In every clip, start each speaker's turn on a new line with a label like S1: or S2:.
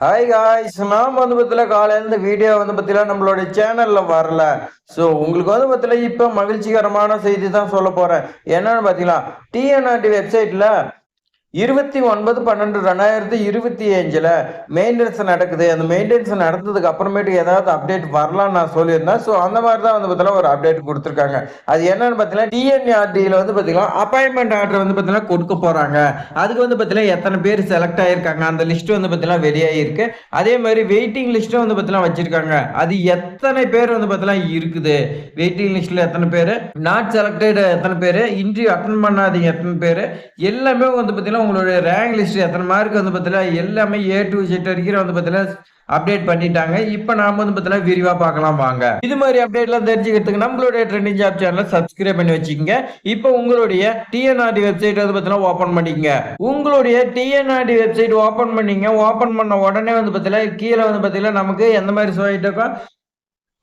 S1: Hi guys, நாம் காலையில இந்த வீடியோ நம்மளுடைய சேனல்ல வரல. ஸோ உங்களுக்கு இப்போ மகிழ்ச்சிகரமான செய்தி தான் சொல்ல போறேன். என்னன்னு பார்த்தீங்களா, டிஎன்ஆர்டி வெப்சைட்ல 29/12/2025 மெயின்டெனன்ஸ் நடக்குது. அந்த மெயின்டெனன்ஸ் நடந்ததுக்கு அப்புறமேட்டு ஏதாவது அப்டேட் வரலாம்னு நான் சொல்லியிருந்தேன். ஸோ அந்த மாதிரி தான் ஒரு அப்டேட் கொடுத்துருக்காங்க. அது என்னன்னு பார்த்தீங்கன்னா, டிஎன்ஆர்டியில் பார்த்தீங்கன்னா அப்பாயின்மெண்ட் ஆர்டர் பார்த்தீங்கன்னா கொடுக்க போறாங்க. அதுக்கு பார்த்தீங்கன்னா எத்தனை பேர் செலக்ட் ஆயிருக்காங்க அந்த லிஸ்ட் பார்த்தீங்கன்னா வெளியாகிருக்கு. அதே மாதிரி வெயிட்டிங் லிஸ்ட்டும் பார்த்தீங்கன்னா வச்சிருக்காங்க. அது எத்தனை பேர் பார்த்தீங்கன்னா இருக்குது, வெயிட்டிங் லிஸ்ட்ல எத்தனை பேர், நாட் செலக்டட் எத்தனை பேர், இன்டர்வியூ அட்டன் பண்ணாதீங்க எத்தனை பேர், எல்லாமே பார்த்தீங்கன்னா உங்களுடைய ரேங்க் லிஸ்ட் எத்தனை மார்க் பார்த்தீங்கன்னா எல்லாமே A to Z வரைக்கும் பார்த்தீங்கன்னா அப்டேட் பண்ணிட்டாங்க. இப்ப நாம பார்த்தீங்கன்னா விரிவா பார்க்கலாம் வாங்க. இது மாதிரி அப்டேட்லாம் தெரிஞ்சுக்கிறதுக்கு நம்மளுடைய ட்ரெண்டிங் ஜாப் சேனலை சப்ஸ்கிரைப் பண்ணி வச்சுக்கோங்க. இப்போ உங்களுடைய டிஎன்ஆர்டி வெப்சைட் பார்த்தீங்கன்னா ஓபன் பண்ணிக்கங்க. உங்களுடைய டிஎன்ஆர்டி வெப்சைட் ஓபன் பண்ணீங்க. ஓபன் பண்ண உடனே பார்த்தீங்கன்னா கீழே பார்த்தீங்கன்னா நமக்கு எந்த மாதிரி சொல்லிட்டு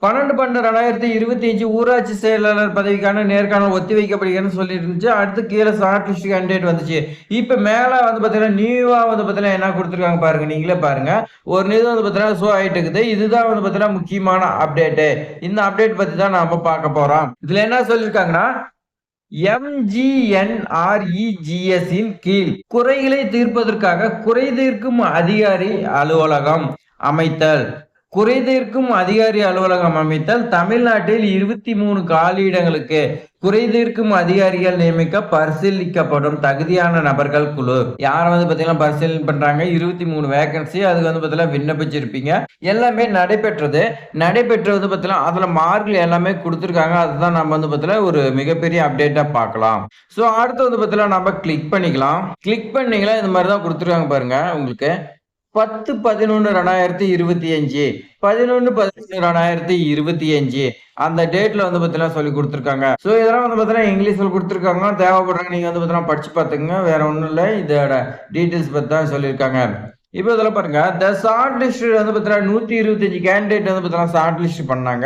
S1: 12/12/2025 ஊராட்சி செயலாளர் பதவிக்கான நேர்காணல் ஒத்தி வைக்கப்படுகிறதுன்னு சொல்லி இருந்துச்சு. அடுத்து கீழே ஷார்ட் லிஸ்ட் கேண்டிடேட் வந்துச்சு. இப்ப மேல பார்த்தீங்கன்னா நியூவா பார்த்தீங்கன்னா என்ன கொடுத்துருக்காங்க பாருங்க, நீங்களே பாருங்க. ஒரு நியூஸ் பார்த்தீங்கன்னா ஷோ ஆயிட்டு இருக்குது. இதுதான் பார்த்தீங்கன்னா முக்கியமான அப்டேட். இந்த அப்டேட் பத்தி தான் நாம பார்க்க போறோம். இதுல என்ன சொல்லியிருக்காங்கன்னா, MGNREGS இன் கீழ் குறைகளை தீர்ப்பதற்காக குறை தீர்க்கும் அதிகாரி அலுவலகம் அமைத்தல். குறைதீர்க்கும் அதிகாரி அலுவலகம் அமைத்தல். தமிழ்நாட்டில் 23 காலியிடங்களுக்கு குறைதீர்க்கும் அதிகாரிகள் நியமிக்க பரிசீலிக்கப்படும் தகுதியான நபர்கள் குழு. யார பாத்தீங்கன்னா பரிசீலனை பண்றாங்க. 23 வேகன்சி. அதுக்கு பாத்தீங்கன்னா விண்ணப்பிச்சிருப்பீங்க. எல்லாமே நடைபெற்றது பாத்தீங்கன்னா அதுல மார்க்ல எல்லாமே கொடுத்துருக்காங்க. அதுதான் நம்ம பாத்தீங்கன்னா ஒரு மிகப்பெரிய அப்டேட்டா பார்க்கலாம். சோ அடுத்து பாத்தீங்கன்னா நம்ம கிளிக் பண்ணிக்கலாம். கிளிக் பண்ணீங்களா இந்த மாதிரி தான் கொடுத்துருக்காங்க பாருங்க. உங்களுக்கு 10/11/2025 11/11/2025 அந்த டேட்ல பாத்தீங்கன்னா சொல்லி கொடுத்துருக்காங்க. சோ இதெல்லாம் பாத்தீங்கன்னா இங்கிலீஷ்ல கொடுத்துருக்காங்க. தேவைப்படுறாங்க நீங்க பாத்தீங்கன்னா படிச்சு பாத்துங்க. வேற ஒண்ணும் இல்ல, இதோட டீடைல்ஸ் பத்தி தான் சொல்லியிருக்காங்க. இப்போ இதில் பாருங்க, த ஷார்ட் லிஸ்ட் பார்த்தீங்கன்னா 125 கேண்டிடேட் பார்த்தீங்கன்னா ஷார்ட் லிஸ்ட் பண்ணாங்க.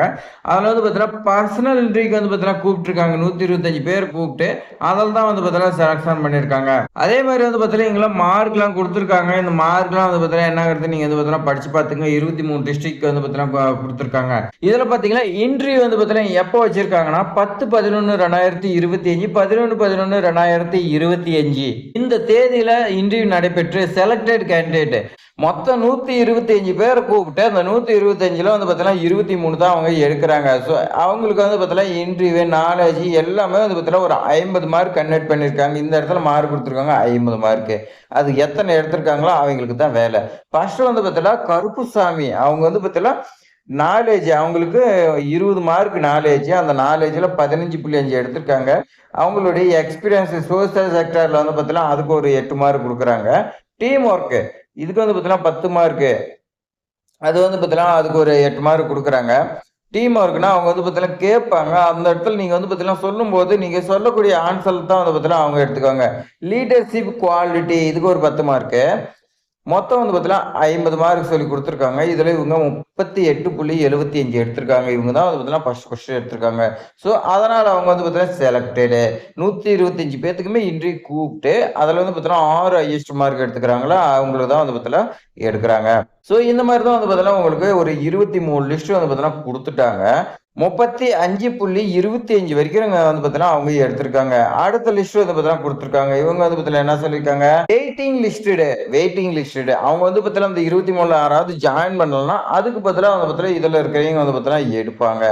S1: அதில் பார்த்தீங்கன்னா பர்சனல் இன்டர்வியூக்கு பார்த்தீங்கன்னா கூப்பிட்டுருக்காங்க. 125 பேர் கூப்பிட்டு அதில் தான் பார்த்தீங்கன்னா செலக்ஷன் பண்ணியிருக்காங்க. அதே மாதிரி பார்த்தீங்கன்னா இங்கெல்லாம் மார்க்லாம் கொடுத்துருக்காங்க. இந்த மார்க்லாம் பார்த்தீங்கன்னா என்னங்கிறது நீங்கள் பார்த்தீங்கன்னா படிச்சு பார்த்துங்க. 23 டிஸ்ட்ரிக்ட் பார்த்தீங்கன்னா கொடுத்துருக்காங்க. இதில் பார்த்தீங்கன்னா இன்டர்வியூ பார்த்தீங்கன்னா எப்போ வச்சிருக்காங்கன்னா 10/11/2025 11/11/2025 இந்த தேதியில இன்டர்வியூ நடைபெற்று செலக்டட் கேண்டிடேட் மொத்தம் 125 பேரை கூப்பிட்டு அந்த 125ல பார்த்தீங்கன்னா 23 தான் அவங்க எடுக்கிறாங்க. ஸோ அவங்களுக்கு பார்த்தீங்கன்னா இன்டர்வியூ நாலேஜ் எல்லாமே பார்த்தீங்கன்னா ஒரு 50 மார்க் கன்வெர்ட் பண்ணியிருக்காங்க. இந்த இடத்துல மார்க் கொடுத்துருக்காங்க 50 மார்க்கு. அது எத்தனை எடுத்திருக்காங்களோ அவங்களுக்கு தான் வேலை. ஃபர்ஸ்ட் பார்த்தீங்கன்னா கருப்புசாமி அவங்க பார்த்தீங்கன்னா நாலேஜ் அவங்களுக்கு 20 மார்க் நாலேஜ். அந்த நாலேஜ்ல 15.5 எடுத்திருக்காங்க. அவங்களுடைய எக்ஸ்பீரியன்ஸ் சோசியல் செக்டர்ல பார்த்தீங்கன்னா அதுக்கு ஒரு 8 மார்க் கொடுக்குறாங்க. டீம் ஒர்க் இதுக்கு பார்த்தீங்கன்னா 10 மார்க்கு. அது பார்த்தீங்கன்னா அதுக்கு ஒரு 8 மார்க் கொடுக்குறாங்க. டீம் ஒர்க்னா அவங்க பார்த்தீங்கன்னா கேட்பாங்க. அந்த இடத்துல நீங்க பார்த்தீங்கன்னா சொல்லும்போது நீங்க சொல்லக்கூடிய ஆன்சர் தான் பார்த்தீங்கன்னா அவங்க எடுத்துக்காங்க. லீடர்ஷிப் குவாலிட்டி இதுக்கு ஒரு 10 மார்க்கு. மொத்தம் பார்த்தீங்கன்னா 50 மார்க் சொல்லி கொடுத்துருக்காங்க. இதுல இவங்க 38.75 எடுத்திருக்காங்க. இவங்க தான் பார்த்தீங்கன்னா ஃபர்ஸ்ட் எடுத்திருக்காங்க. ஸோ அதனால அவங்க பார்த்தீங்கன்னா செலக்டடு. 125 பேத்துக்குமே இன்டர்வியூ கூப்பிட்டு அதில் பார்த்தீங்கன்னா 6 ஹையஸ்ட் மார்க் எடுத்துக்கிறாங்களா அவங்களுக்கு தான் பார்த்தீங்கன்னா எடுக்கிறாங்க. ஸோ இந்த மாதிரி தான் பார்த்தீங்கன்னா உங்களுக்கு ஒரு 23 லிஸ்ட் பார்த்தீங்கன்னா கொடுத்துட்டாங்க. 35.25 வரைக்கும் பார்த்தீங்கன்னா அவங்க எடுத்திருக்காங்க. அடுத்த லிஸ்ட் பார்த்தீங்கன்னா கொடுத்துருக்காங்க. இவங்க பார்த்தீங்கன்னா என்ன சொல்லியிருக்காங்க, வெயிட்டிங் லிஸ்டட் அவங்க பார்த்தீங்கன்னா இந்த 23ல யாராவது ஜாயின் பண்ணலன்னா அதுக்கு பதிலாக பார்த்தீங்கன்னா இதுல இருக்கிறவங்க பார்த்தீங்கன்னா எடுப்பாங்க.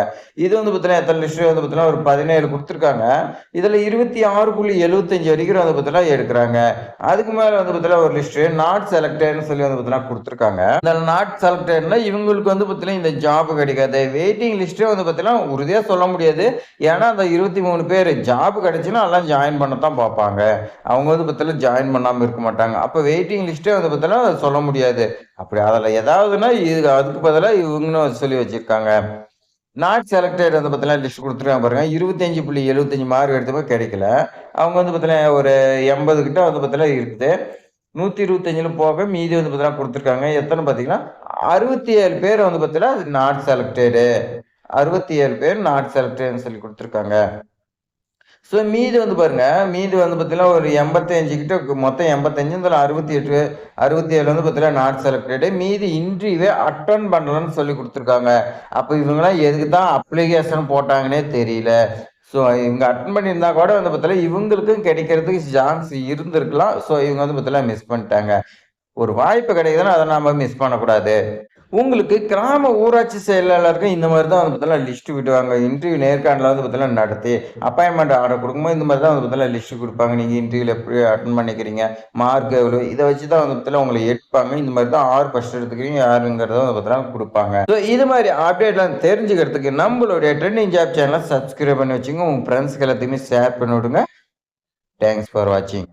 S1: இது பார்த்தீங்கன்னா எத்தனை லிஸ்ட் பார்த்தீங்கன்னா ஒரு 17 கொடுத்துருக்காங்க. இதுல 26.75 வரைக்கும் பார்த்தீங்கன்னா எடுக்கிறாங்க. அதுக்கு மேல பார்த்தீங்கன்னா ஒரு லிஸ்ட் நாட் செலக்டட்னு சொல்லி பார்த்தீங்கன்னா கொடுத்துருக்காங்க. இந்த நாட் செலக்டட்னா இவங்களுக்கு பார்த்தீங்கன்னா இந்த ஜாப் கிடைக்காது. வெயிட்டிங் லிஸ்ட் பார்த்தீங்கன்னா உறுதியா சொல்ல முடியாது. ஏன்னா அந்த 23 பேர் ஜாப் கிடைச்சுன்னா எல்லாம் ஜாயின் பண்ணத்தான் பார்ப்பாங்க. அவங்க பார்த்தீங்கன்னா ஜாயின் பண்ணாம இருக்க மாட்டாங்க. அப்ப வெயிட்டிங் லிஸ்டே பார்த்தீங்கன்னா சொல்ல முடியாது. அப்படி அதுல ஏதாவதுன்னா இது அதுக்கு பதிலாக இவங்கன்னு சொல்லி வச்சிருக்காங்க. நாட் செலக்டட் பார்த்தீங்கன்னா லிஸ்ட் கொடுத்துருக்காங்க பாருங்க. 25.75 மார்க் எடுத்தப்ப கிடைக்கல. அவங்க பார்த்தீங்கன்னா ஒரு 80 கிட்ட பார்த்தீங்கன்னா இருக்குது. 125ல போக மீதி பார்த்தீங்கன்னா கொடுத்துருக்காங்க. எத்தனை பார்த்தீங்கன்னா 67 பேர் பார்த்தீங்கன்னா நாட் செலக்டடு. 67 பேர் நாட் செலக்டட்னு சொல்லி கொடுத்துருக்காங்க. ஸோ மீதி வந்து பாருங்க, மீதி வந்து பார்த்தீங்கன்னா, ஒரு 85 கிட்ட மொத்தம் 85 இதுல 68, 67 வந்து பார்த்தீங்கன்னா நாட் செலக்டடு. மீதி இன்டர்வியூவே அட்டெண்ட் பண்ணலன்னு சொல்லி குடுத்துருக்காங்க. அப்ப இவங்கலாம் எதுக்கு தான் அப்ளிகேஷன் போட்டாங்கன்னே தெரியல. ஸோ இவங்க அட்டெண்ட் பண்ணியிருந்தா கூட வந்து பார்த்தீங்கன்னா, இவங்களுக்கும் கிடைக்கிறதுக்கு சான்ஸ் இருந்திருக்கலாம். ஸோ இவங்க வந்து பார்த்தீங்கன்னா மிஸ் பண்ணிட்டாங்க. ஒரு வாய்ப்பு கிடைக்குதுன்னா, அத நாம மிஸ் பண்ணக்கூடாது. உங்களுக்கு கிராம ஊராட்சி செயலாளருக்கு இந்த மாரி தான் வந்து பார்த்தீங்கன்னா லிஸ்ட் விடுவாங்க. இன்டர்வியூ நேர்காணல வந்து பார்த்தீங்கன்னா நடத்தி, அப்பாயின்ட்மென்ட் ஆர்டர் குடுக்கும்போது இந்த மாரி தான் வந்து பார்த்தீங்கன்னா லிஸ்ட் குடுப்பாங்க. நீங்க இன்டர்வியூல எப்படி அட்டெண்ட் பண்ணிக்கிறீங்க? மார்க் எவ்வளோ? இத வச்சு தான் வந்து பார்த்தீங்கன்னா உங்கள எடுப்பாங்க. இந்த மாரி தான் யார் ஃபர்ஸ்ட் எடுத்துக்கிறீங்க யாருங்கிறத வந்து பார்த்தீங்கன்னா குடுப்பாங்க. ஸோ இது மாரி அப்டேட்லாம் தெரிஞ்சுக்கிறதுக்கு நம்மளுடைய ட்ரெண்டிங் ஜாப் சேனல சப்ஸ்கிரைப் பண்ணி வச்சுங்க. உங்க ஃப்ரெண்ட்ஸ்க்கு எல்லாத்தையுமே ஷேர் பண்ணி விடுங்க. தேங்க்ஸ் ஃபார் வாட்சிங்.